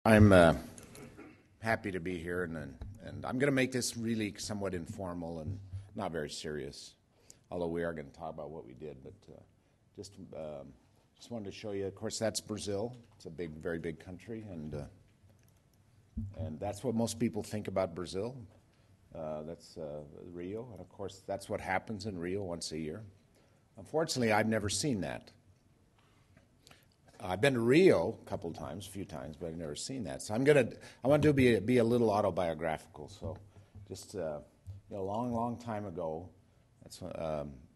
I'm happy to be here, and I'm going to make this really somewhat informal and not very serious, although we are going to talk about what we did. But just wanted to show you. Of course, that's Brazil. It's a big, very big country, and that's what most people think about Brazil. That's Rio, and of course, that's what happens in Rio once a year. Unfortunately, I've never seen that. I've been to Rio a couple of times, a few times, but I've never seen that. So I want to be a little autobiographical. So, just a long time ago,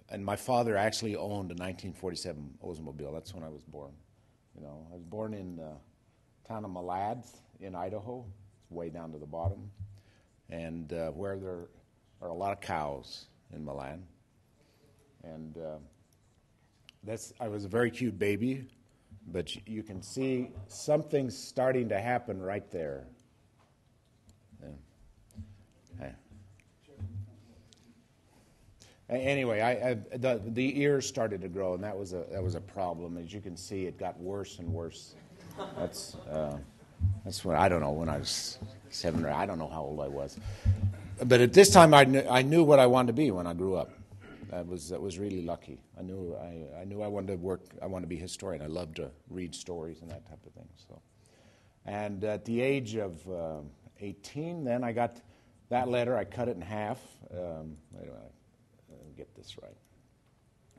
and my father actually owned a 1947 Oldsmobile. That's when I was born. I was born in the town of Malad in Idaho. It's way down to the bottom, and where there are a lot of cows in Malad. And I was a very cute baby. But you can see something's starting to happen right there. Anyway, the ears started to grow, and that was a problem. As you can see, it got worse and worse. That's what I don't know. When I was 7 or I don't know how old I was, but at this time I knew what I wanted to be when I grew up. I was really lucky. I knew I wanted to work. I wanted to be a historian. I loved to read stories and that type of thing. So, and at the age of 18, then I got that letter. I cut it in half. Wait a minute. Let me get this right.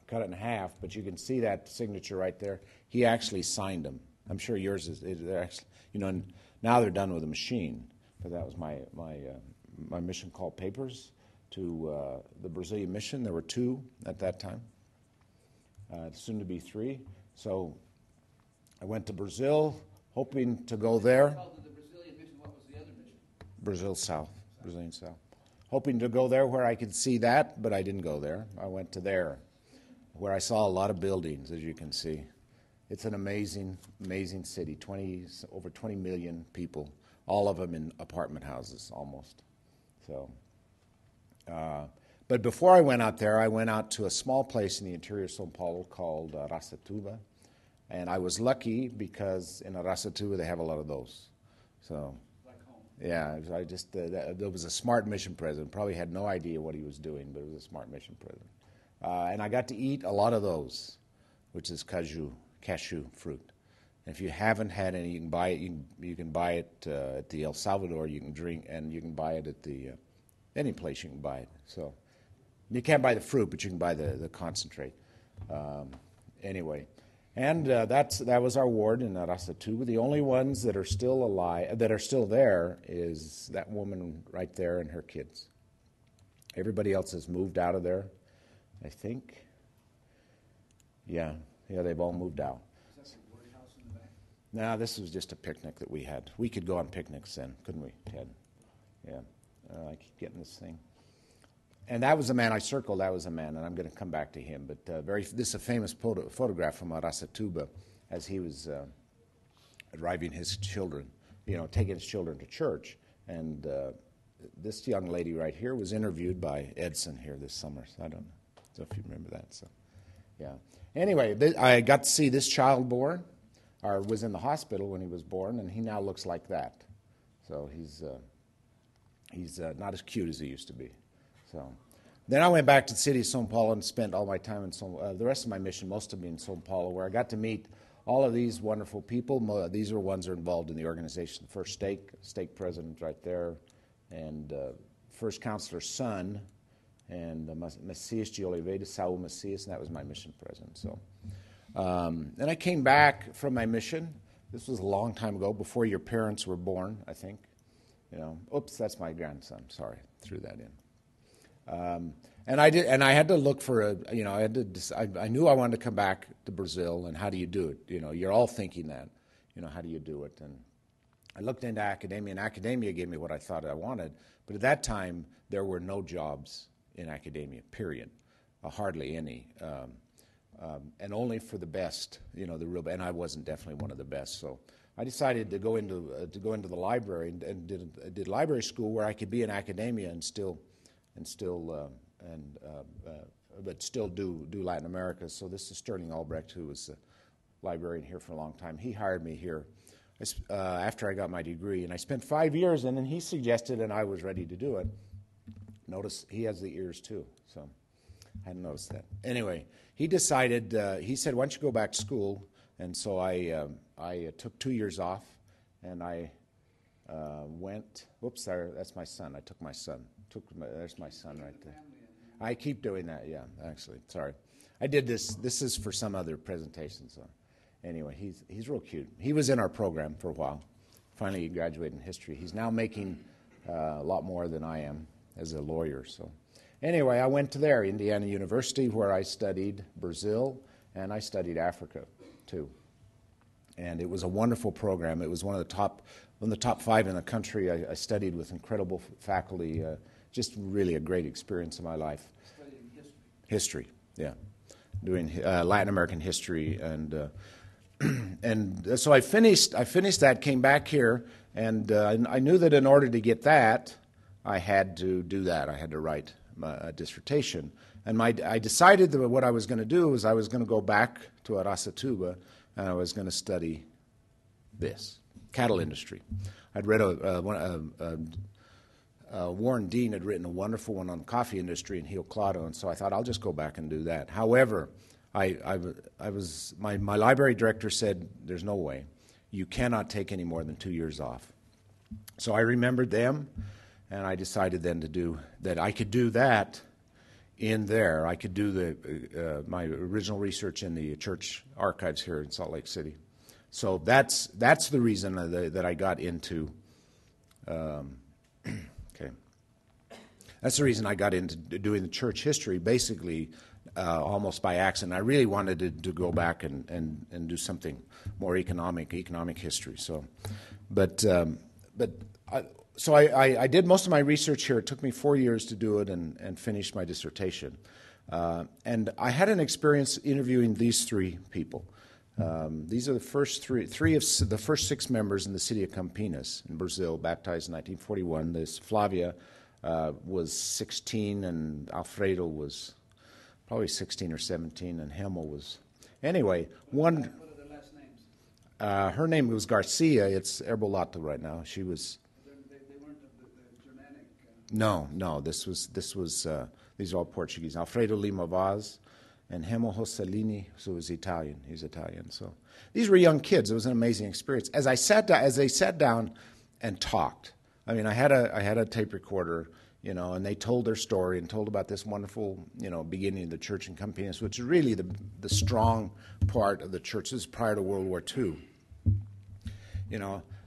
Cut it in half, but you can see that signature right there. He actually signed them. I'm sure yours is. They're actually, and now they're done with a machine. But that was my mission called papers to the Brazilian mission. There were 2 at that time, soon to be 3. So I went to Brazil, hoping to go there. The Brazilian mission, what was the other mission? Brazilian South. Hoping to go there where I could see that, but I didn't go there. I went to there, where I saw a lot of buildings, as you can see. It's an amazing, amazing city, over 20 million people, all of them in apartment houses almost. So. But before I went out there, I went out to a small place in the interior of São Paulo called Araçatuba, and I was lucky because in Araçatuba they have a lot of those. So, like home. Yeah, there was a smart mission president. Probably had no idea what he was doing, but it was a smart mission president. And I got to eat a lot of those, which is cashew fruit. And if you haven't had any, you can buy it. You can buy it at the El Salvador. You can drink, and you can buy it at the any place you can buy it. So you can't buy the fruit, but you can buy the concentrate. Anyway, and that was our ward in Araçatuba. The only ones that are still alive, that are still there, is that woman right there and her kids. Everybody else has moved out of there, I think. Yeah, they've all moved out. Is that the ward house in the back? No, this was just a picnic that we had. We could go on picnics then, couldn't we, Ted? Yeah. I keep getting this thing. And that was the man I circled. That was the man, and I'm going to come back to him. But this is a famous photograph from Araçatuba as he was driving his children, taking his children to church. And this young lady right here was interviewed by Edson here this summer. So I don't know if you remember that. So, yeah. Anyway, I got to see this child born, or was in the hospital when he was born, and he now looks like that. So he's not as cute as he used to be. So then I went back to the city of São Paulo and spent all my time in the rest of my mission, most of it in São Paulo, where I got to meet all of these wonderful people. These are ones that are involved in the organization. The first stake president right there, and first counselor's son, and Messias de Oliveira, Saul Messias, and that was my mission president. So then I came back from my mission. This was a long time ago, before your parents were born, I think. Oops, that's my grandson. Sorry, threw that in. And I had to look for I knew I wanted to come back to Brazil, and how do you do it? You're all thinking that. How do you do it? And I looked into academia, and academia gave me what I thought I wanted. But at that time, there were no jobs in academia, period. Hardly any. And only for the best, and I wasn't definitely one of the best, so I decided to go into the library and did library school where I could be in academia but still do Latin America. So this is Sterling Albrecht, who was a librarian here for a long time. He hired me here. after I got my degree, and I spent 5 years, and then he suggested, and I was ready to do it. Notice he has the ears too, so I hadn't noticed that. Anyway, he decided, he said, why don't you go back to school? And so I took 2 years off, and I went, whoops, that's my son. I took my son. There's my son right there. I keep doing that, yeah, actually, sorry. I did this is for some other presentation, so anyway, he's real cute. He was in our program for a while. Finally, he graduated in history. He's now making a lot more than I am as a lawyer, so. Anyway, I went to there, Indiana University, where I studied Brazil, and I studied Africa, too. And it was a wonderful program. It was one of the top 5 in the country. I studied with incredible faculty. Just really a great experience in my life. Studying history. History, yeah, doing Latin American history, and and so I finished that. Came back here, and I knew that in order to get that, I had to do that. I had to write a dissertation, and I decided that what I was going to do was I was going to go back to Araçatuba, and I was going to study this cattle industry. I'd read Warren Dean had written a wonderful one on the coffee industry in Rio Claro, and so I thought I'll just go back and do that. However, my library director said, "There's no way, you cannot take any more than 2 years off." So I remembered them, and I decided then to do that. I could do that in there. I could do my original research in the church archives here in Salt Lake City. So that's the reason that I got into. Okay, that's the reason I got into doing the church history, basically almost by accident. I really wanted to go back and do something more economic history. So, So I did most of my research here. It took me 4 years to do it and finish my dissertation. And I had an experience interviewing these 3 people. These are the first three of the first 6 members in the city of Campinas in Brazil, baptized in 1941. This Flavia was 16, and Alfredo was probably 16 or 17, and Hemel was... Anyway, one... What are their last names? her name was Garcia. It's Herbolata right now. She was... They weren't the Germanic... No. These are all Portuguese. Alfredo Lima Vaz and Hemel Rossellini, who was Italian. He's Italian. So these were young kids. It was an amazing experience. As they sat down and talked, I mean, I had a tape recorder, and they told their story and told about this wonderful, beginning of the church in Campinas, which is really the strong part of the church. This is prior to World War II.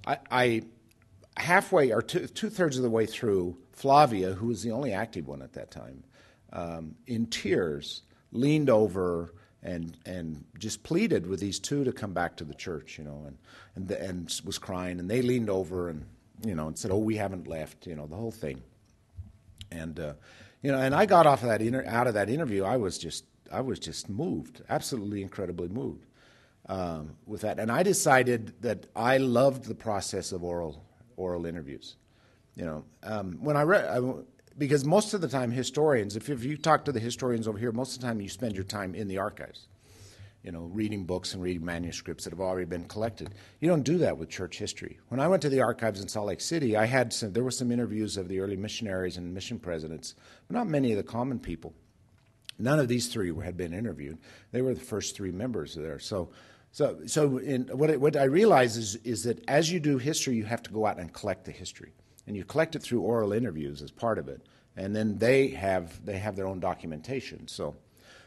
I halfway or two-thirds of the way through, Flavia, who was the only active one at that time, in tears, leaned over and just pleaded with these 2 to come back to the church, and was crying, and they leaned over and said, "Oh, we haven't left," the whole thing. And and I got off of out of that interview, I was just moved, absolutely incredibly moved with that. And I decided that I loved the process of oral interviews. When I read, because most of the time historians, if you talk to the historians over here, most of the time you spend your time in the archives, reading books and reading manuscripts that have already been collected. You don't do that with church history. When I went to the archives in Salt Lake City, there were some interviews of the early missionaries and mission presidents, but not many of the common people. None of these 3 had been interviewed. They were the first 3 members there. So what I realize is that as you do history, you have to go out and collect the history. And you collect it through oral interviews as part of it, and then they have their own documentation. So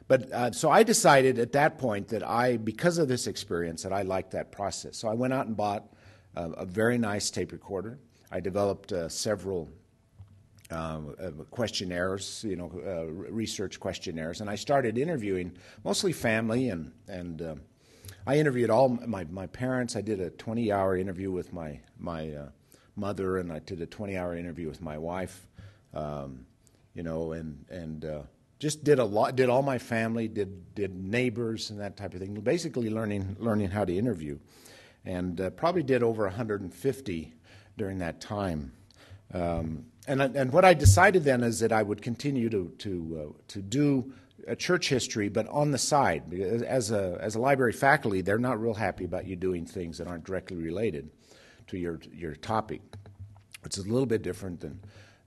I decided at that point that because of this experience, that I liked that process. So I went out and bought a very nice tape recorder. I developed several questionnaires, research questionnaires, and I started interviewing mostly family, and I interviewed all my parents. I did a 20-hour interview with my mother, and I did a 20-hour interview with my wife, just did all my family, did neighbors and that type of thing. Basically, learning how to interview, and probably did over 150 during that time. And what I decided then is that I would continue to do a church history, but on the side, because as a library faculty, they're not real happy about you doing things that aren't directly related. to your topic. It's a little bit different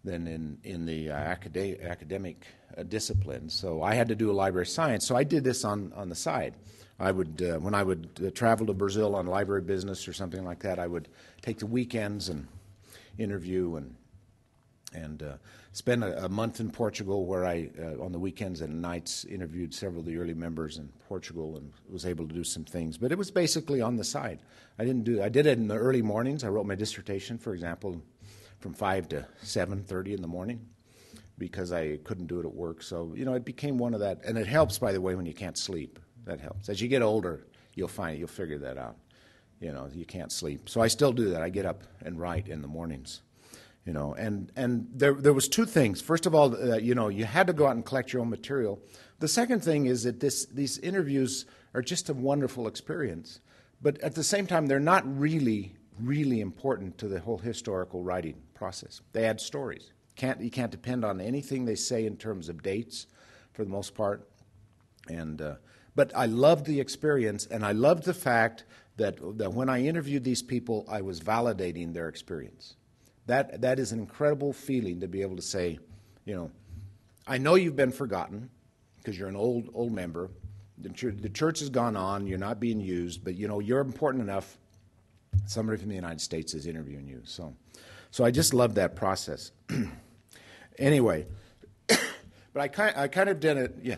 than in the academic discipline. So I had to do a library science. So I did this on the side. I would when I would travel to Brazil on library business or something like that, I would take the weekends and interview and spend a month in Portugal, where I on the weekends and nights interviewed several of the early members in Portugal and was able to do some things. But it was basically on the side. I did it in the early mornings. I wrote my dissertation, for example, from 5 to 7:30 in the morning, because I couldn't do it at work. So, it became one of that. And it helps, by the way, when you can't sleep. That helps. As you get older, you'll figure that out. You can't sleep. So I still do that. I get up and write in the mornings. And there was two things. First of all, you had to go out and collect your own material. The second thing is that these interviews are just a wonderful experience. But at the same time, they're not really, really important to the whole historical writing process. They add stories. You can't depend on anything they say in terms of dates, for the most part. But I loved the experience, and I loved the fact that when I interviewed these people, I was validating their experience. That is an incredible feeling, to be able to say, I know you've been forgotten because you're an old member. The church has gone on. You're not being used, but you're important enough. Somebody from the United States is interviewing you. So I just love that process. Anyway, but I kind of did it. Yeah.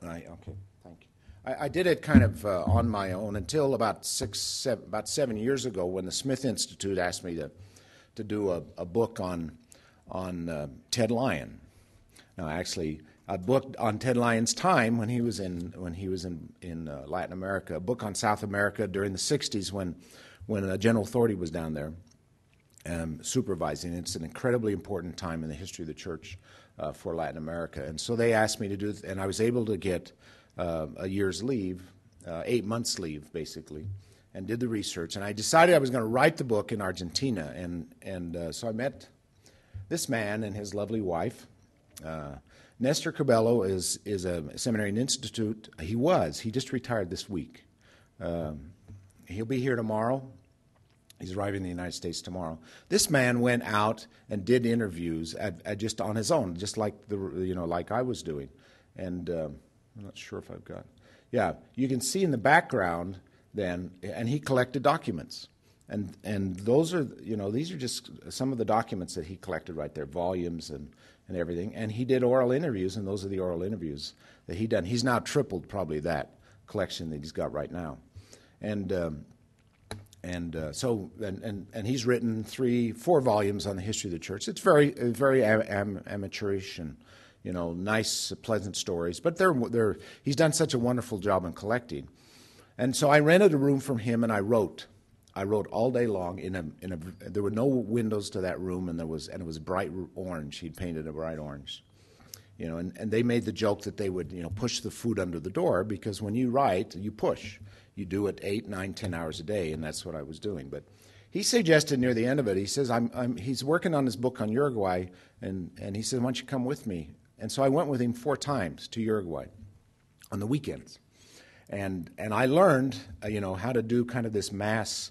Okay, thank you. I did it kind of on my own until about 7 years ago, when the Smith Institute asked me to do a book on Ted Lyon. Now, actually, a book on Ted Lyon's time when he was in Latin America, a book on South America during the '60s when General Authority was down there supervising. It's an incredibly important time in the history of the church for Latin America. And so they asked me to do it, and I was able to get a year's leave, 8 months leave, basically, and did the research. And I decided I was going to write the book in Argentina. And so I met this man and his lovely wife. Nestor Cabello is a seminary and institute. He just retired this week. He'll be here tomorrow. He's arriving in the United States tomorrow. This man went out and did interviews just on his own, just like like I was doing. And I'm not sure if I've got. Yeah, you can see in the background then, and he collected documents, and those are these are just some of the documents that he collected right there, volumes and everything. And he did oral interviews, and those are the oral interviews that he done. He's now tripled probably that collection that he's got right now, and he's written 3-4 volumes on the history of the church. It's very amateurish and nice, pleasant stories. But he's done such a wonderful job in collecting. And so I rented a room from him, and I wrote all day long. There were no windows to that room, and it was bright orange. He'd painted a bright orange. And they made the joke that they would push the food under the door, because when you write, you push. You do it 8, 9, 10 hours a day, and that's what I was doing. But he suggested near the end of it, he says, he's working on his book on Uruguay, and he said, why don't you come with me? And so I went with him 4 times to Uruguay on the weekends. And I learned, how to do kind of this mass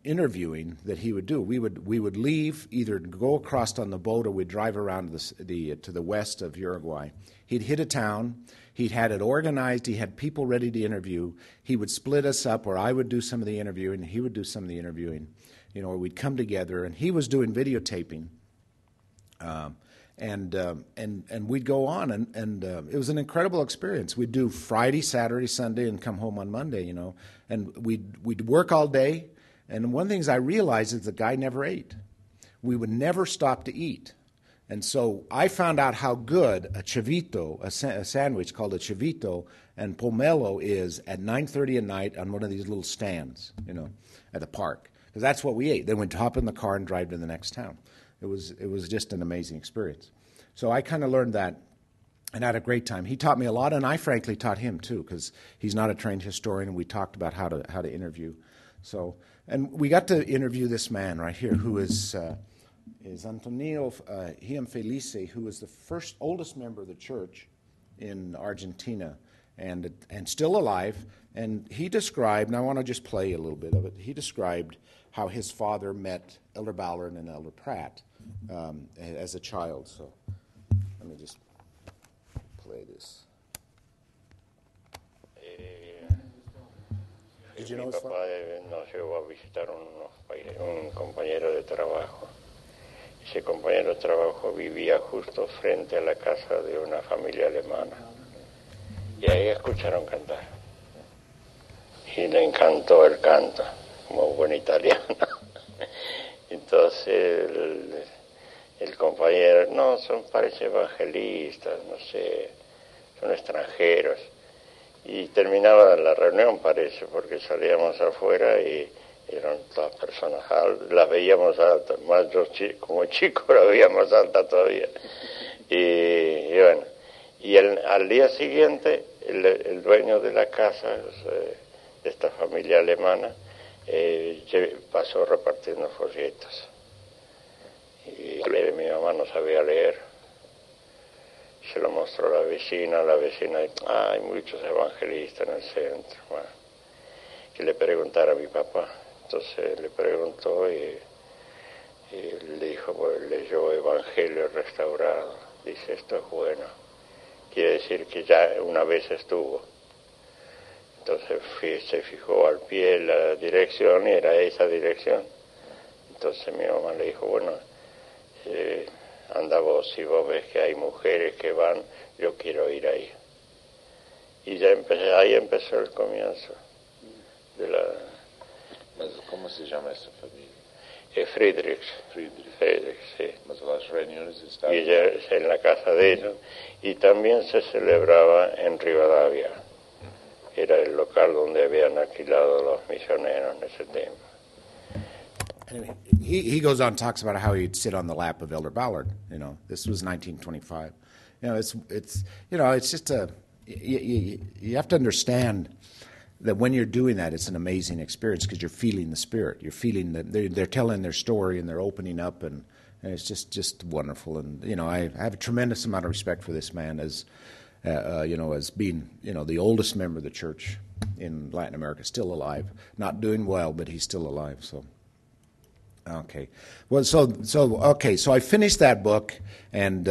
interviewing that he would do. We would leave, either go across on the boat, or we'd drive around to the west of Uruguay. He'd hit a town. He'd had it organized. He had people ready to interview. He would split us up, or I would do some of the interviewing, and he would do some of the interviewing, or we'd come together. And he was doing videotaping, and we'd go on, and it was an incredible experience. We'd do Friday, Saturday, Sunday, and come home on Monday, and we'd work all day. And one of the things I realized is the guy never ate. We would never stop to eat. And so I found out how good a chavito, a sandwich called a chavito, and pomelo is at 9:30 at night on one of these little stands, at the park. Because that's what we ate. Then we'd hop in the car and drive to the next town. It was just an amazing experience. So I kind of learned that and had a great time. He taught me a lot, and I frankly taught him too, because he's not a trained historian, and we talked about how to interview. So, and we got to interview this man right here, who is Antonio Gianfelice, who was the oldest member of the church in Argentina. and still alive. And he described, and I want to just play a little bit of it. He described how his father met Elder Ballard and Elder Pratt as a child. So let me just play this. Did you know Mi his papá father? nos llevó a visitar un compañero de trabajo. Ese compañero de trabajo vivía justo frente a la casa de una familia alemana. Y ahí escucharon cantar. Y le encantó el canto, como buen italiano. Entonces el compañero, no, parece evangelistas, no sé, son extranjeros. Y terminaba la reunión, parece, porque salíamos afuera y eran todas personas altas, las veíamos altas, más yo como chico las veíamos altas todavía. Y bueno, y al día siguiente el dueño de la casa, de esta familia alemana, pasó repartiendo folletos. Y mi mamá no sabía leer. Se lo mostró a la vecina, hay muchos evangelistas en el centro. Bueno, que le preguntara a mi papá. Entonces le preguntó y le dijo, pues leyó Evangelio Restaurado. Dice, esto es bueno. Quiere decir que ya una vez estuvo. Entonces se fijó al pie la dirección y era esa dirección. Entonces mi mamá le dijo, bueno, anda vos, si vos ves que hay mujeres que van, yo quiero ir ahí. Y ya ahí empezó el comienzo de la... ¿Cómo se llama esa familia? Friedrich, sí. Las reuniones estaban... Y ya en la casa de ellos. Y también se celebraba en Rivadavia. Era el local donde habían alquilado los misioneros en ese tiempo. Anyway, he goes on and talks about how he'd sit on the lap of Elder Ballard. This was 1925. It's just you have to understand that when you're doing that, it's an amazing experience because you're feeling the Spirit. You're feeling that they're telling their story and they're opening up, and it's just wonderful. And I have a tremendous amount of respect for this man as being the oldest member of the church in Latin America, still alive, not doing well, but he's still alive. So. Okay. Well, so I finished that book and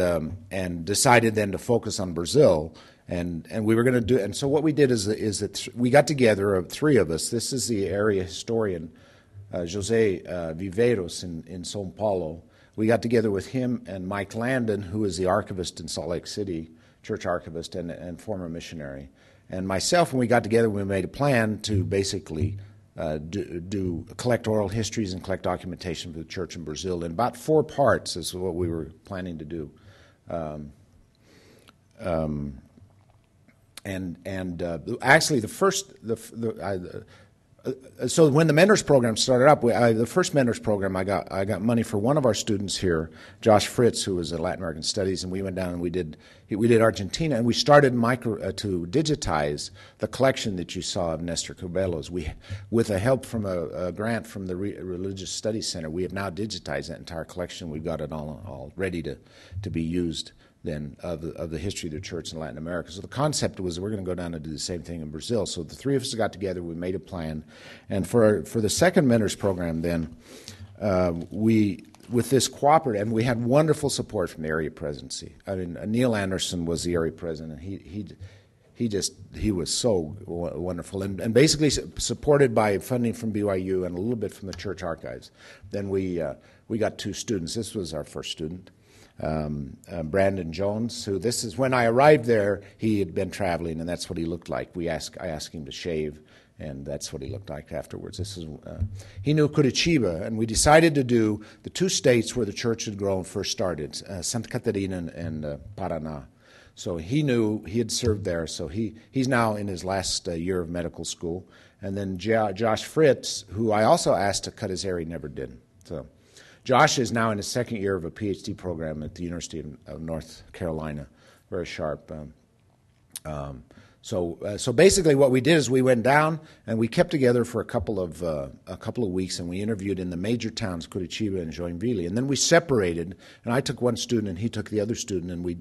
decided then to focus on Brazil, and we were going to do. And so what we did is that we got together, three of us. This is the area historian, Jose Viveiros in São Paulo. We got together with him and Mike Landon, who is the archivist in Salt Lake City, church archivist and former missionary, and myself. When we got together, we made a plan to basically. Collect oral histories and collect documentation for the church in Brazil in about 4 parts is what we were planning to do. Actually, so when the mentors program started up, the first mentors program, I got money for one of our students here, Josh Fritz, who was in Latin American Studies, and we went down and we did Argentina, and we started to digitize the collection that you saw of Nestor Cabello's. With the help from a grant from the Religious Studies Center, we have now digitized that entire collection. We've got it all ready to be used then of the history of the church in Latin America. So the concept was we're going to go down and do the same thing in Brazil. So the three of us got together, we made a plan, and for the second mentors program then, we with this cooperative, and we had wonderful support from the area presidency. I mean, Neil Anderson was the area president. He was so wonderful, and basically supported by funding from BYU and a little bit from the church archives. Then we got 2 students. This was our first student. Brandon Jones, who this is when I arrived there, he had been traveling, and that's what he looked like. I asked him to shave, and that's what he looked like afterwards. He knew Curitiba, and we decided to do the 2 states where the church had grown first started, Santa Catarina and Paraná. So he knew he had served there. So he's now in his last year of medical school. And then Josh Fritz, who I also asked to cut his hair, he never did. So. Josh is now in his second year of a PhD program at the University of North Carolina, very sharp. So basically, what we did is we went down and we kept together for a couple of weeks, and we interviewed in the major towns, Curitiba and Joinville, and then we separated. And I took one student, and he took the other student, and we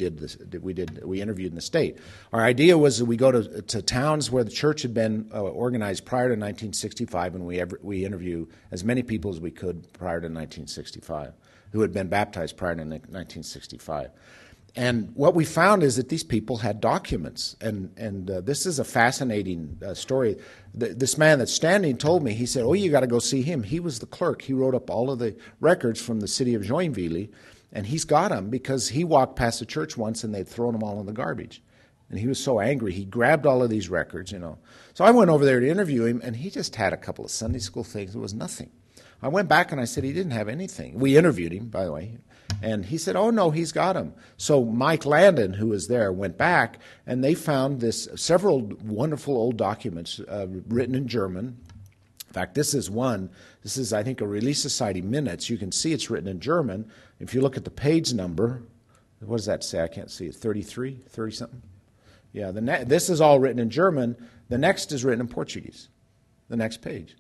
interviewed in the state. Our idea was that we go to towns where the church had been organized prior to 1965, and we interview as many people as we could prior to 1965 who had been baptized prior to 1965. And what we found is that these people had documents, and this is a fascinating story. This man that's standing told me, he said, "Oh, you got to go see him. He was the clerk. He wrote up all of the records from the city of Joinville, and he's got them because he walked past the church once and they'd thrown them all in the garbage." And he was so angry, he grabbed all of these records, So I went over there to interview him, and he just had a couple of Sunday school things. It was nothing. I went back and I said he didn't have anything. We interviewed him, by the way. And he said, "Oh, no, he's got them." So Mike Landon, who was there, went back, and they found several wonderful old documents written in German. In fact, this is one. This is, I think, a Relief Society minutes. You can see it's written in German. If you look at the page number, what does that say? I can't see it. 33, 30-something? Yeah, this is all written in German. The next is written in Portuguese, the next page.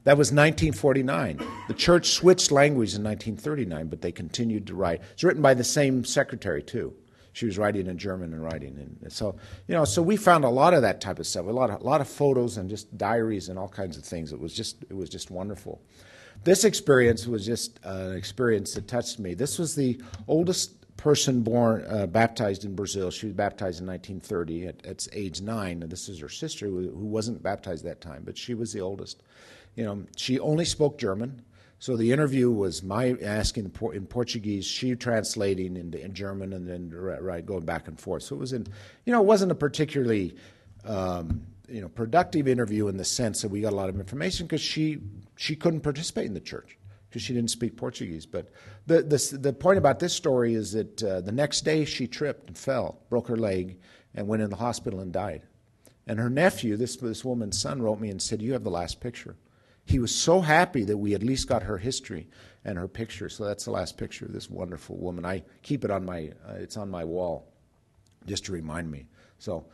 That was 1949. The church switched language in 1939, but they continued to write. It's written by the same secretary, too. She was writing in German and writing in. So we found a lot of that type of stuff, a lot of photos and just diaries and all kinds of things. It was just wonderful. This experience was just an experience that touched me. This was the oldest person baptized in Brazil. She was baptized in 1930 at age 9. And this is her sister who wasn't baptized that time, but she was the oldest. She only spoke German, so the interview was my asking in Portuguese, she translating in German, and then going back and forth. So it was it wasn't a particularly productive interview in the sense that we got a lot of information because she couldn't participate in the church because she didn't speak Portuguese. But the point about this story is that the next day she tripped and fell, broke her leg, and went in the hospital and died. And her nephew, this woman's son, wrote me and said, "You have the last picture." He was so happy that we at least got her history and her picture. So that's the last picture of this wonderful woman. I keep it on it's on my wall, just to remind me. So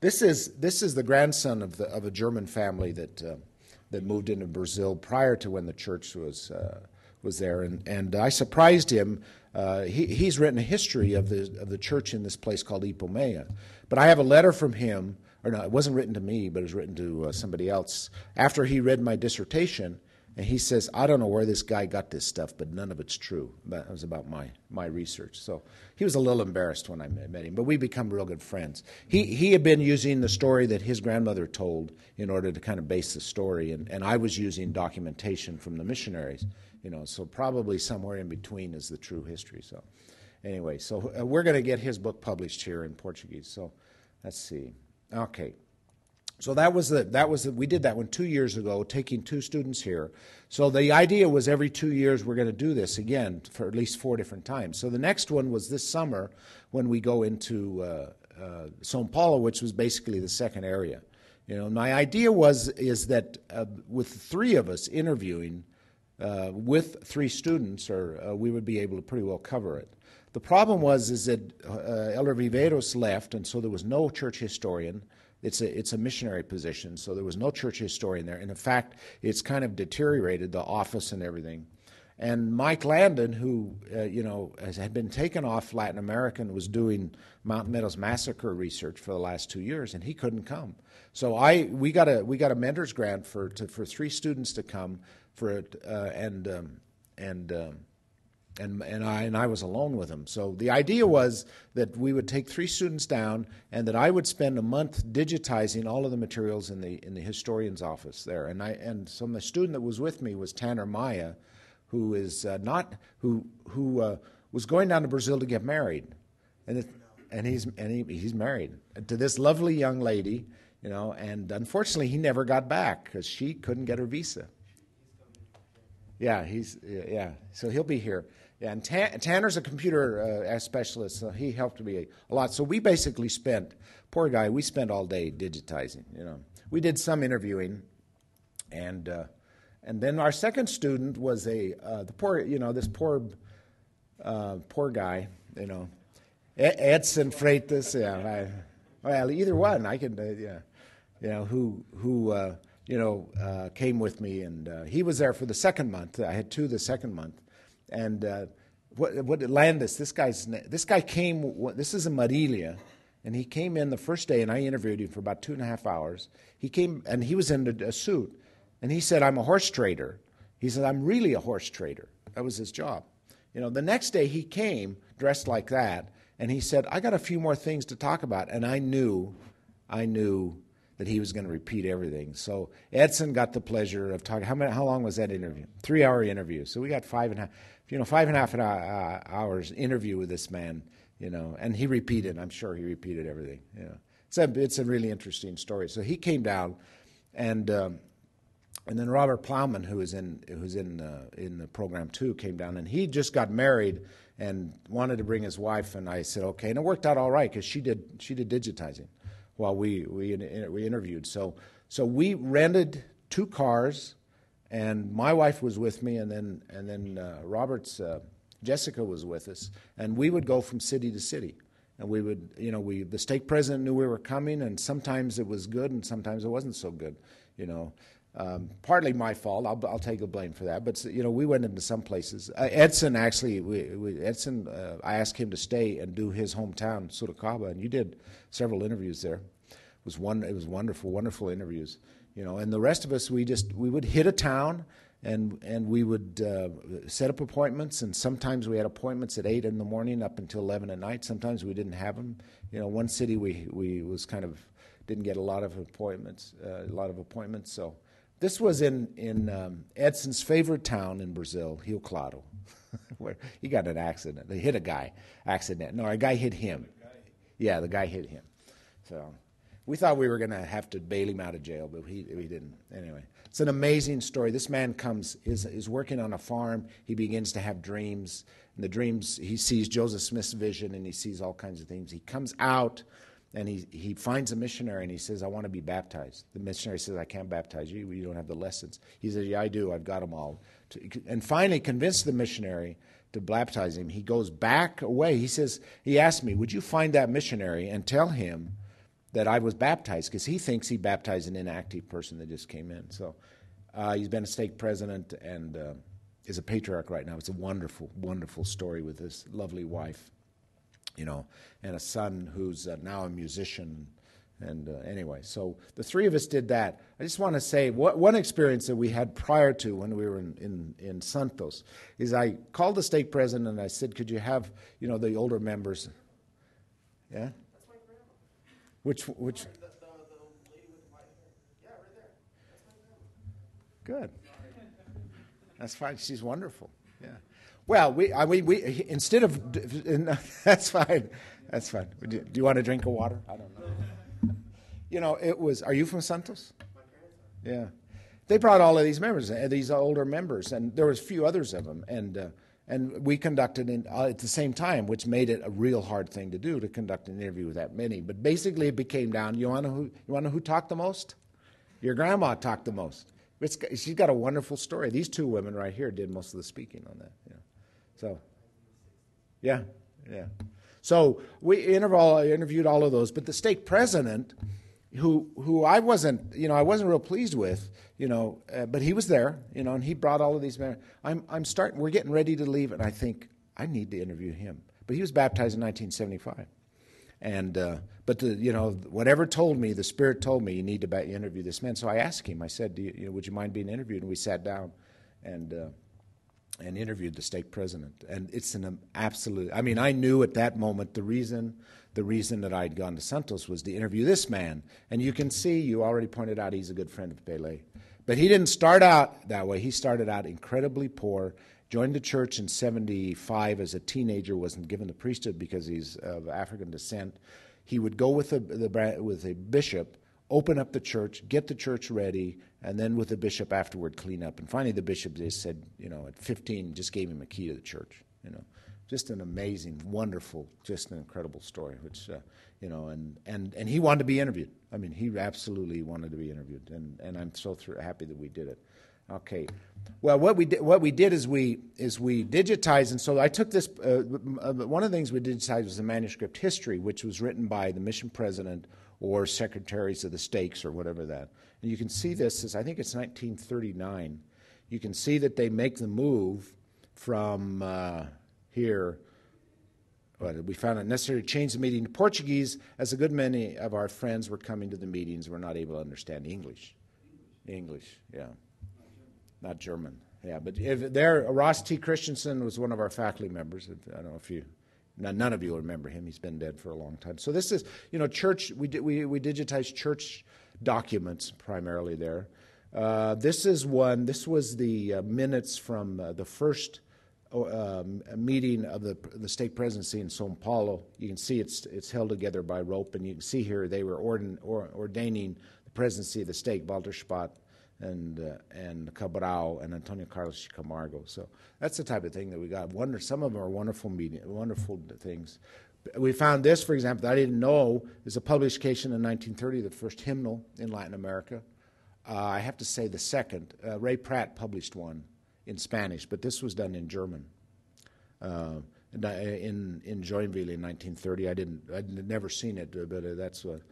this is the grandson of a German family that moved into Brazil prior to when the church was there, and I surprised him. He's written a history of the church in this place called Ipomeia, but I have a letter from him. Or no, it wasn't written to me, but it was written to somebody else. After he read my dissertation, and he says, "I don't know where this guy got this stuff, but none of it's true." That was about my research. So he was a little embarrassed when I met him, but we become real good friends. He had been using the story that his grandmother told in order to kind of base the story, and I was using documentation from the missionaries. So probably somewhere in between is the true history. So anyway, so we're going to get his book published here in Portuguese. So let's see. Okay, so we did that one 2 years ago, taking 2 students here. So the idea was every 2 years we're going to do this again for at least 4 different times. So the next one was this summer when we go into São Paulo, which was basically the second area. My idea is that with 3 of us interviewing with 3 students, we would be able to pretty well cover it. The problem is that Elder Viveiros left, and so there was no church historian. It's a missionary position, so there was no church historian there. And in fact, it's kind of deteriorated, the office and everything. And Mike Landon, who had been taken off Latin America and was doing Mountain Meadows Massacre research for the last 2 years, and he couldn't come. So we got a mentor's grant for 3 students to come for it, and I was alone with him. So the idea was that we would take 3 students down, and that I would spend a month digitizing all of the materials in the historian's office there. And so the student that was with me was Tanner Maya, who is who was going down to Brazil to get married, and he's married to this lovely young lady, And unfortunately, he never got back because she couldn't get her visa. Yeah, so he'll be here. Yeah, and Tanner's a computer specialist, so he helped me a lot. So we basically poor guy, we spent all day digitizing. We did some interviewing, and then our second student was this poor guy, Edson Freitas. Yeah, Well, either one. I could, yeah. Who came with me, and he was there for the second month. I had 2 the second month, and what Landis? This guy came. This is in Marilia, and he came in the first day, and I interviewed him for about 2.5 hours. He came, and he was in a suit, and he said, "I'm a horse trader." He said, "I'm really a horse trader." That was his job. The next day he came dressed like that, and he said, "I got a few more things to talk about," and I knew that he was going to repeat everything. So Edson got the pleasure of talking. How long was that interview? 3-hour interview. So we got 5.5 hours interview with this man, and he repeated. I'm sure he repeated everything. It's a really interesting story. So he came down, and then Robert Plowman, who's in the program too, came down, and he just got married and wanted to bring his wife. And I said, okay, and it worked out all right because she did digitizing while we interviewed. So we rented 2 cars, and my wife was with me, and then Robert's Jessica was with us, and we would go from city to city, and we would the stake president knew we were coming, and sometimes it was good, and sometimes it wasn't so good, Partly my fault. I'll take the blame for that. But we went into some places. Edson actually, I asked him to stay and do his hometown, Sorocaba, and you did several interviews there. It was wonderful, wonderful interviews. And the rest of us, we would hit a town, and we would set up appointments. And sometimes we had appointments at 8 in the morning up until 11 at night. Sometimes we didn't have them. One city we was kind of didn't get a lot of appointments. So this was in Edson's favorite town in Brazil, Rio Claro, where he got in an accident. They hit a guy. No, a guy hit him. Yeah, the guy hit him. So we thought we were going to have to bail him out of jail, but we didn't. Anyway, it's an amazing story. This man is working on a farm. He begins to have dreams. And the dreams, he sees Joseph Smith's vision, and he sees all kinds of things. He comes out, and he finds a missionary, and he says, "I want to be baptized." The missionary says, "I can't baptize you. You don't have the lessons." He says, "Yeah, I do. I've got them all." And finally convinced the missionary to baptize him. He goes back away. He asked me, "Would you find that missionary and tell him that I was baptized?" Because he thinks he baptized an inactive person that just came in. So he's been a stake president and is a patriarch right now. It's a wonderful, wonderful story with his lovely wife, and a son who's now a musician. And anyway, so the 3 of us did that. I just want to say one experience that we had prior to when we were in Santos is I called the stake president and I said, "Could you have, the older members?" Yeah? That's my grandma. Which? The lady with the white hair. Yeah, right there. That's my grandma. Good. That's fine. She's wonderful. Yeah. Well, we instead of that's fine. That's fine. Do you want a drink of water? I don't know. It was. Are you from Santos? My parents are. Yeah. They brought all of these members, these older members, and there was a few others of them, and we conducted at the same time, which made it a real hard thing to do to conduct an interview with that many. But basically, it became down. You want to know who talked the most? Your grandma talked the most. She's got a wonderful story. These 2 women right here did most of the speaking on that. So, yeah. So we interviewed all of those, but the stake president, who I wasn't real pleased with, but he was there, and he brought all of these men. We're getting ready to leave, and I think I need to interview him. But he was baptized in 1975, and but whatever told me, the Spirit told me you need to interview this man. So I asked him. I said, "Would you mind being interviewed?" And we sat down, and interviewed the stake president. And it's an absolute. I mean, I knew at that moment the reason that I'd gone to Santos was to interview this man. And you can see, you already pointed out, he's a good friend of Pele. But he didn't start out that way. He started out incredibly poor. Joined the church in 1975 as a teenager. Wasn't given the priesthood because he's of African descent. He would go with a bishop, open up the church, get the church ready, and then with the bishop afterward clean up. And finally the bishop just said, at 15, just gave him a key to the church. Just an amazing, wonderful, just an incredible story, which, and he wanted to be interviewed. I mean, he absolutely wanted to be interviewed, and I'm so happy that we did it. Okay. Well, what we did is we digitized, and so I took this. One of the things we digitized was the manuscript history, which was written by the mission president or secretaries of the stakes or whatever that. And you can see this. I think it's 1939. You can see that they make the move from here. But we found it necessary to change the meeting to Portuguese, as a good many of our friends were coming to the meetings were not able to understand English. English, yeah. Not German, yeah. But Ross T. Christensen was one of our faculty members. I don't know if none of you will remember him. He's been dead for a long time. So this is, church. We digitized church documents primarily there. This was the minutes from the first meeting of the stake presidency in São Paulo. You can see it's held together by rope, and you can see here they were ordaining the presidency of the stake, Walter Spott and Cabral and Antonio Carlos Camargo. So that's the type of thing that we got. Some of them are wonderful things. We found this, for example, that I didn't know is a publication in 1930, the first hymnal in Latin America. I have to say the second. Ray Pratt published one in Spanish, but this was done in German. In Joinville in 1930, I'd never seen it, but that's what.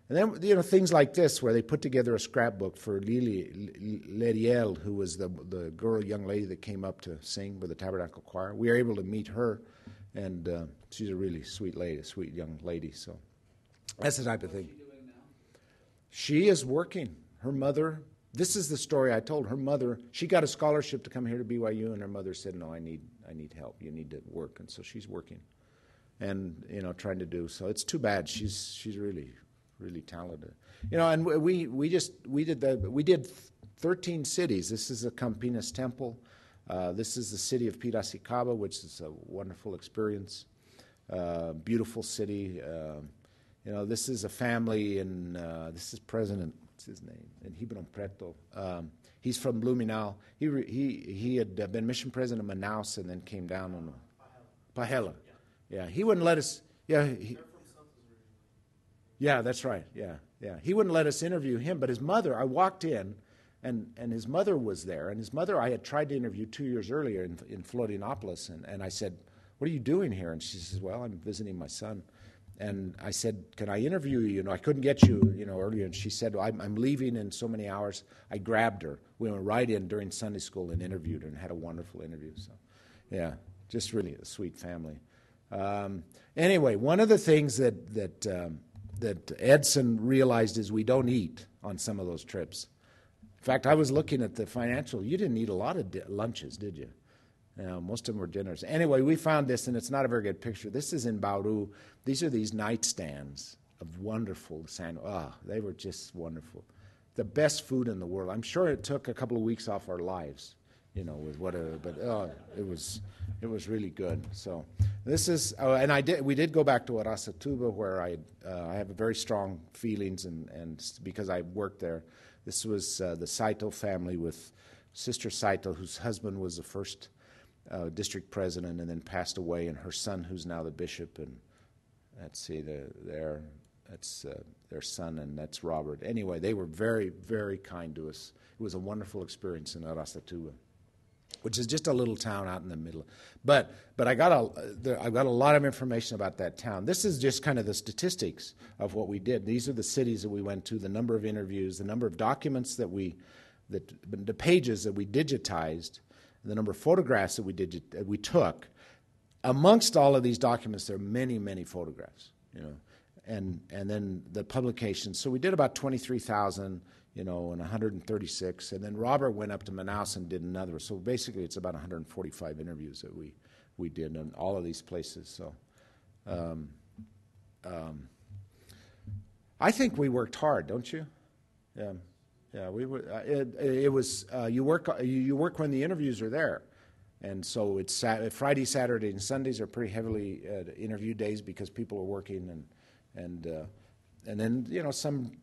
And then things like this, where they put together a scrapbook for Lili Leriel, who was the young lady that came up to sing with the Tabernacle Choir. We were able to meet her, and she's a really sweet young lady. So that's the type of thing. What's she doing now? She is working. Her mother. This is the story I told. Her mother, she got a scholarship to come here to BYU, and her mother said, "No, I need help. You need to work." And so she's working, and trying to do. So it's too bad. She's really talented. And we did 13 cities. This is the Campinas Temple. This is the city of Piracicaba, which is a wonderful experience. Beautiful city. This is a family, and this is President. His name, and Ribeirão Preto. He's from Blumenau. He had been mission president of Manaus and then came down on Pahela. Yeah, he wouldn't let us. Yeah, that's right. Yeah. He wouldn't let us interview him, but his mother. I walked in, and his mother was there, and his mother I had tried to interview 2 years earlier in Florianopolis, and I said, "What are you doing here?" And she says, "Well, I'm visiting my son." And I said, "Can I interview you? I couldn't get you, earlier." And she said, "I'm leaving in so many hours." I grabbed her. We went right in during Sunday school and interviewed her and had a wonderful interview. So, yeah, just really a sweet family. Anyway, one of the things that Edson realized is we don't eat on some of those trips. In fact, I was looking at the financial. You didn't eat a lot of lunches, did you? Most of them were dinners. Anyway, we found this, and it's not a very good picture. This is in Bauru. These are these nightstands of wonderful they were just wonderful. The best food in the world. I'm sure it took a couple of weeks off our lives, with whatever. But it was really good. So this is, we did go back to Araçatuba, where I have very strong feelings, and because I worked there. This was the Saito family with Sister Saito, whose husband was the first district president and then passed away, and her son, who's now the bishop, and that's their son, and that's Robert. Anyway, they were very, very kind to us. It was a wonderful experience in Araçatuba, which is just a little town out in the middle. But I got a lot of information about that town. This is just kind of the statistics of what we did. These are the cities that we went to, the number of interviews, the number of documents the pages that we digitized, the number of photographs that we took. Amongst all of these documents, there are many, many photographs, and then the publications. So we did about 23,000, and 136, and then Robert went up to Manaus and did another. So basically, it's about 145 interviews that we did in all of these places. So I think we worked hard, don't you? Yeah. Yeah, we were. It was you work when the interviews are there, and so it's Friday, Saturday, and Sundays are pretty heavily interview days because people are working, and then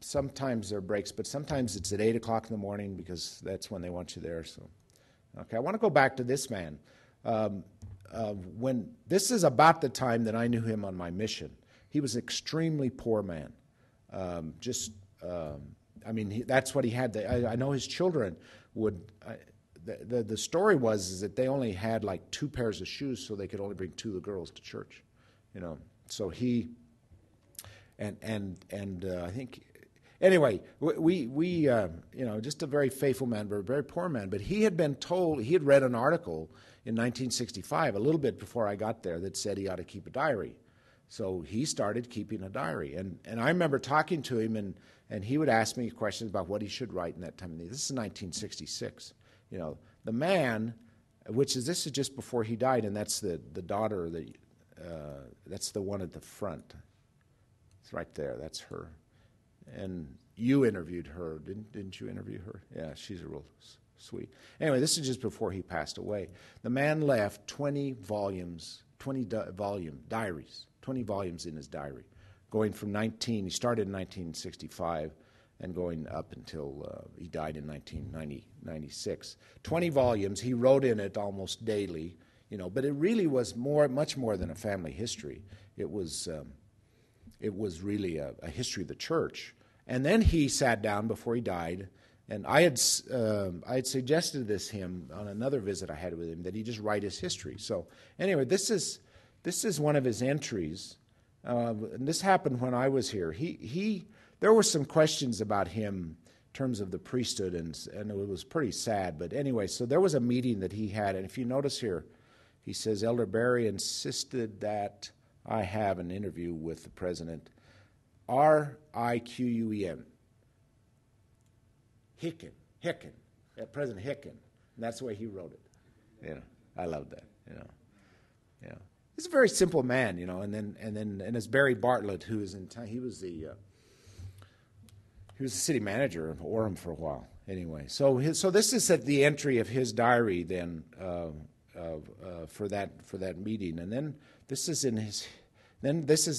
sometimes there are breaks, but sometimes it's at 8 o'clock in the morning because that's when they want you there. So, okay, I want to go back to this man. When this is about the time that I knew him on my mission, he was an extremely poor man, that's what he had. I know his children would. The story was is that they only had like 2 pairs of shoes, so they could only bring 2 of the girls to church, you know. So he, and I think, anyway, we you know, just a very faithful man, but a very poor man. But he had been told, he had read an article in 1965, a little bit before I got there, that said he ought to keep a diary. So he started keeping a diary, and I remember talking to him, and he would ask me questions about what he should write in that time. This is 1966. You know, the man, this is just before he died, and that's the daughter, that's the one at the front. It's right there. That's her. And you interviewed her, didn't you interview her? Yeah, she's a real sweet. Anyway, this is just before he passed away. The man left 20 volumes, 20-volume diaries, 20 volumes in his diary, going from he started in 1965, and going up until he died in 1996. 20 volumes. He wrote in it almost daily, you know, but it really was much more than a family history. It was really a history of the church. And then he sat down before he died, and I had suggested this him on another visit I had with him, that he just write his history. So anyway, this is one of his entries. And this happened when I was here. There were some questions about him in terms of the priesthood, and it was pretty sad. But anyway, so there was a meeting that he had, and if you notice here, he says, Elder Barry insisted that I have an interview with the president, Riquen, Hicken, President Hicken, and that's the way he wrote it. You know, I love that. You know. He's a very simple man, you know. And it's Barry Bartlett, who is he was the city manager of Orem for a while. Anyway, so this is at the entry of his diary then for that meeting, and then this is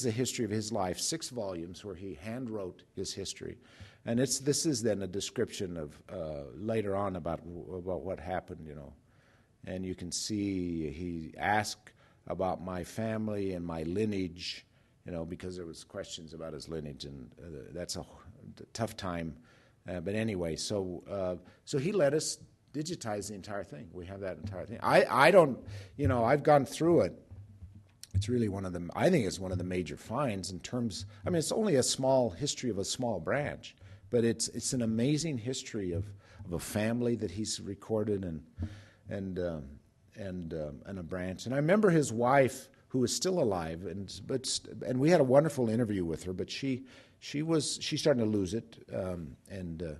the history of his life, 6 volumes where he hand wrote his history, and this is then a description of later on about what happened, you know, and you can see he asked about my family and my lineage, you know, because there was questions about his lineage, and that's a tough time. But anyway, so he let us digitize the entire thing. We have that entire thing. I don't, you know, I've gone through it. It's really I think it's one of the major finds in terms, I mean, it's only a small history of a small branch, but it's an amazing history of a family that he's recorded and a branch. And I remember his wife, who is still alive, and we had a wonderful interview with her, but she's starting to lose it, and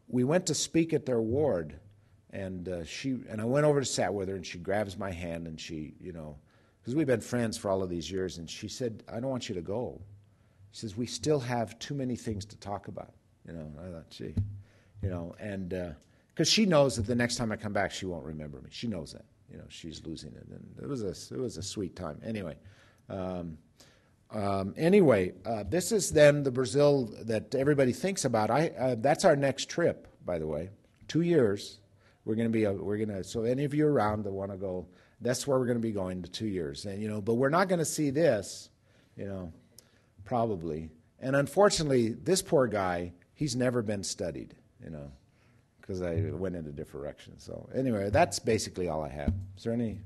we went to speak at their ward, and I went over to sat with her, and she grabs my hand, and she, you know, because we've been friends for all of these years, and she said, I don't want you to go. She says, we still have too many things to talk about, you know. I thought, gee, you know, and because she knows that the next time I come back, she won't remember me. She knows that. You know, she's losing it, and it was a sweet time. Anyway, this is then the Brazil that everybody thinks about. That's our next trip, by the way. 2 years. So any of you around that want to go, that's where we're going to be going to 2 years. And you know, but we're not going to see this, you know, probably. And unfortunately, this poor guy, he's never been studied, you know, because I went in a different direction. So anyway, that's basically all I have. Is there any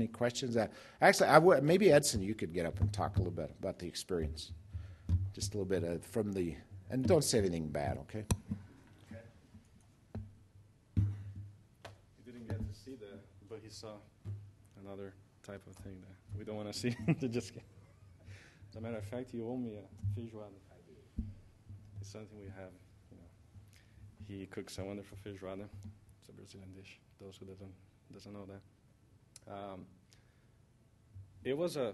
questions? Actually, maybe Edson, you could get up and talk a little bit about the experience, just a little bit and don't say anything bad, okay? He didn't get to see that, but he saw another type of thing that we don't want to see. Just kidding. As a matter of fact, he owed me a feijoada. It's something we have. He cooks a wonderful feijoada. It's a Brazilian dish. Those who doesn't know that. It was I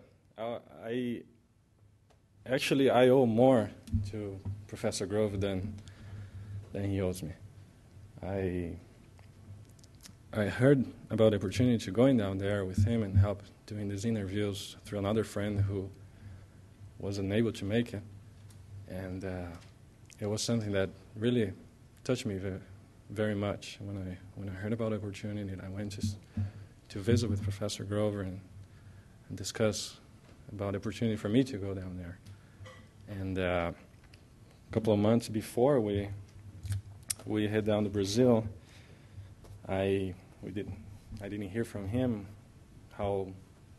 owe more to Professor Grove than he owes me. I heard about the opportunity to going down there with him and help doing these interviews through another friend who wasn't able to make it, and it was something that really touched me very much when I heard about the opportunity. And I went to visit with Professor Grover and discuss about the opportunity for me to go down there. And a couple of months before we head down to Brazil, I didn't hear from him how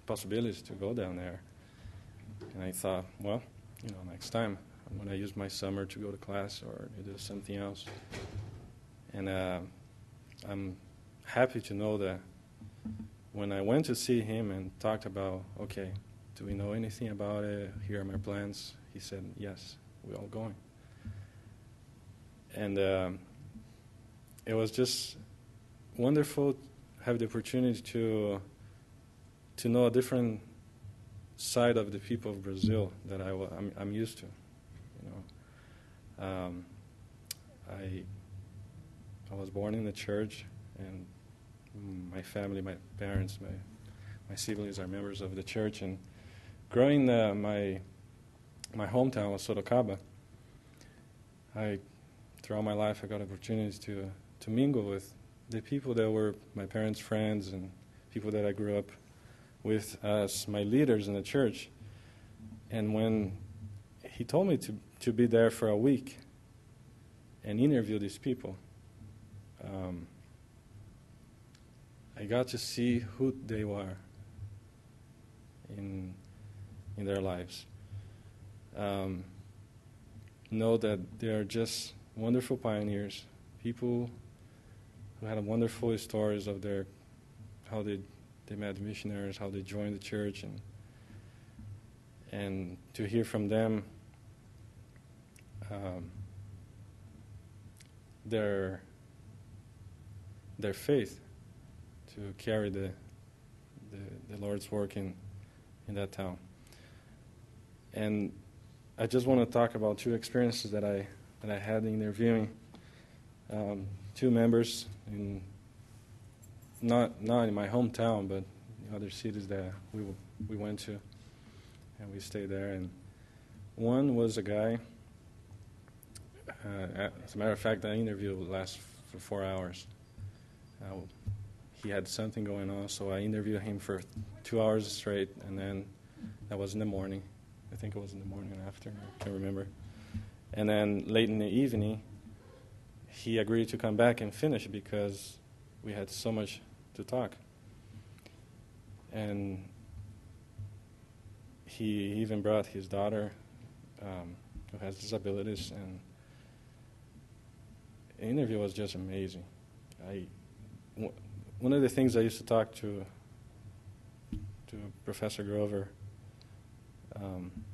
possibilities to go down there. And I thought, well, next time I'm going to use my summer to go to class or to do something else. And I'm happy to know that when I went to see him and talked about, okay, do we know anything about it? Here are my plans. He said, yes, we're all going. And it was just wonderful to have the opportunity to know a different side of the people of Brazil that I'm used to. I was born in the church, and my family, my parents, my siblings are members of the church. And growing my hometown was Sorocaba, throughout my life I got opportunities to mingle with the people that were my parents' friends and people that I grew up with as my leaders in the church. And when he told me to be there for a week and interview these people, I got to see who they were in their lives. Know that they are just wonderful pioneers, people who had wonderful stories of how they met missionaries, how they joined the church, and to hear from them their faith to carry the Lord's work in that town. And I just want to talk about two experiences that I had in interviewing two members not in my hometown, but in other cities that we went to, and we stayed there. And one was a guy. As a matter of fact, the interview would last for 4 hours. He had something going on, so I interviewed him for 2 hours straight, and then that was in the morning. I think it was in the morning and after, I can't remember. And then late in the evening, he agreed to come back and finish because we had so much to talk. And he even brought his daughter, who has disabilities, and the interview was just amazing. One of the things I used to talk to Professor Grover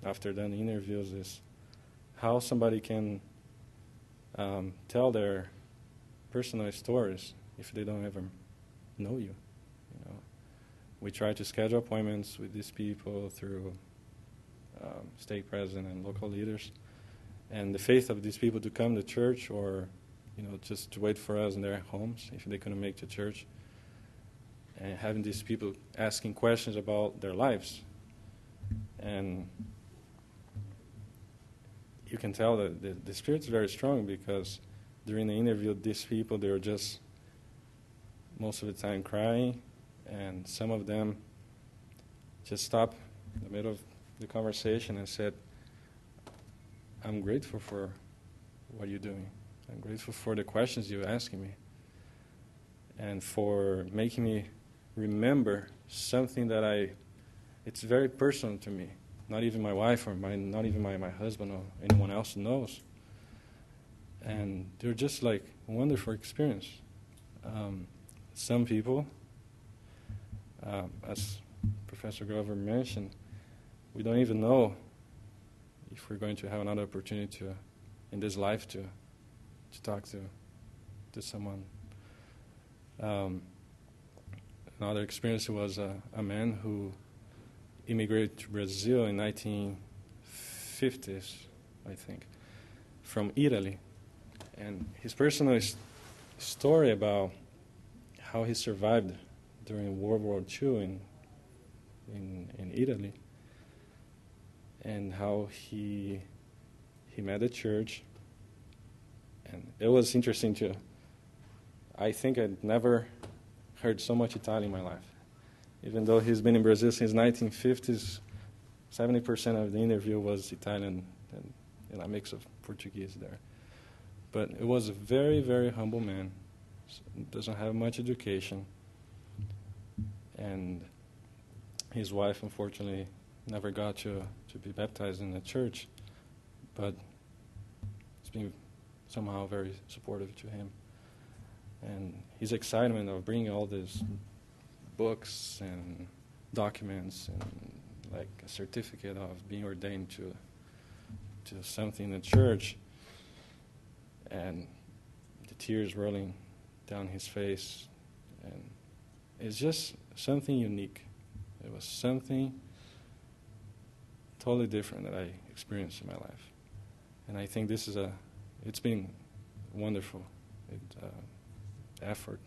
after done the interviews is how somebody can tell their personal stories if they don't ever know you. We try to schedule appointments with these people through stake president and local leaders, and the faith of these people to come to church, or just to wait for us in their homes if they couldn't make to church, and having these people asking questions about their lives. And you can tell that the Spirit's very strong, because during the interview, these people, they were just most of the time crying, and some of them just stopped in the middle of the conversation and said, I'm grateful for what you're doing. I'm grateful for the questions you're asking me, and for making me remember something that it's very personal to me. Not even my wife or not even my husband or anyone else knows. And they're just like a wonderful experience. Some people, as Professor Grover mentioned, we don't even know if we're going to have another opportunity in this life to talk to someone. Another experience was a man who immigrated to Brazil in 1950s, I think, from Italy. And his personal story about how he survived during World War II in Italy, and how he met a church. And it was interesting too. I think I'd never heard so much Italian in my life. Even though he's been in Brazil since 1950s, 70% of the interview was Italian and a mix of Portuguese there. But it was a very, very humble man doesn't have much education, and his wife, unfortunately, never got to be baptized in the church, but it's been somehow very supportive to him. And his excitement of bringing all these books and documents and like a certificate of being ordained to something in the church, and the tears rolling down his face, and it's just something unique. It was something totally different that I experienced in my life, and I think this is it's been wonderful effort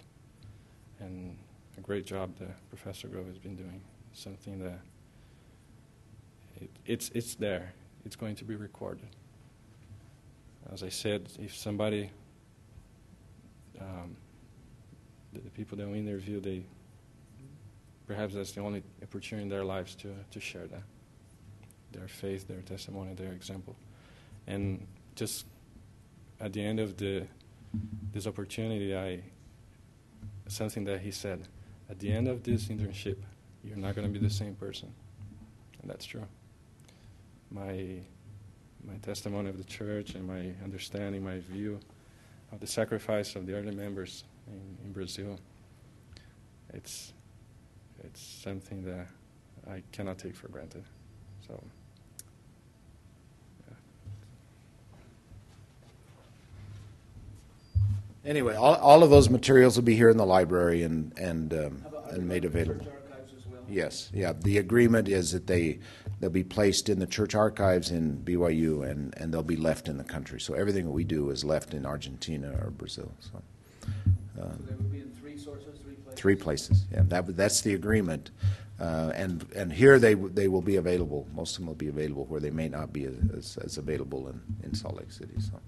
and a great job that Professor Grove has been doing. Something that it's there. It's going to be recorded. As I said, if somebody, the people that we interview, perhaps that's the only opportunity in their lives to share that, their faith, their testimony, their example. And just at the end of this opportunity, something that he said, at the end of this internship, you're not going to be the same person. And that's true. My testimony of the church and my understanding, my view of the sacrifice of the early members in Brazil, it's something that I cannot take for granted. So, yeah. Anyway, all of those materials will be here in the library and made available. Church archives as well? Yes, yeah. The agreement is that they'll be placed in the church archives in BYU and they'll be left in the country. So everything that we do is left in Argentina or Brazil. So they would be in three sources, three places? Three places. Yeah, that's the agreement. And here they will be available. Most of them will be available where they may not be as available in Salt Lake City. So.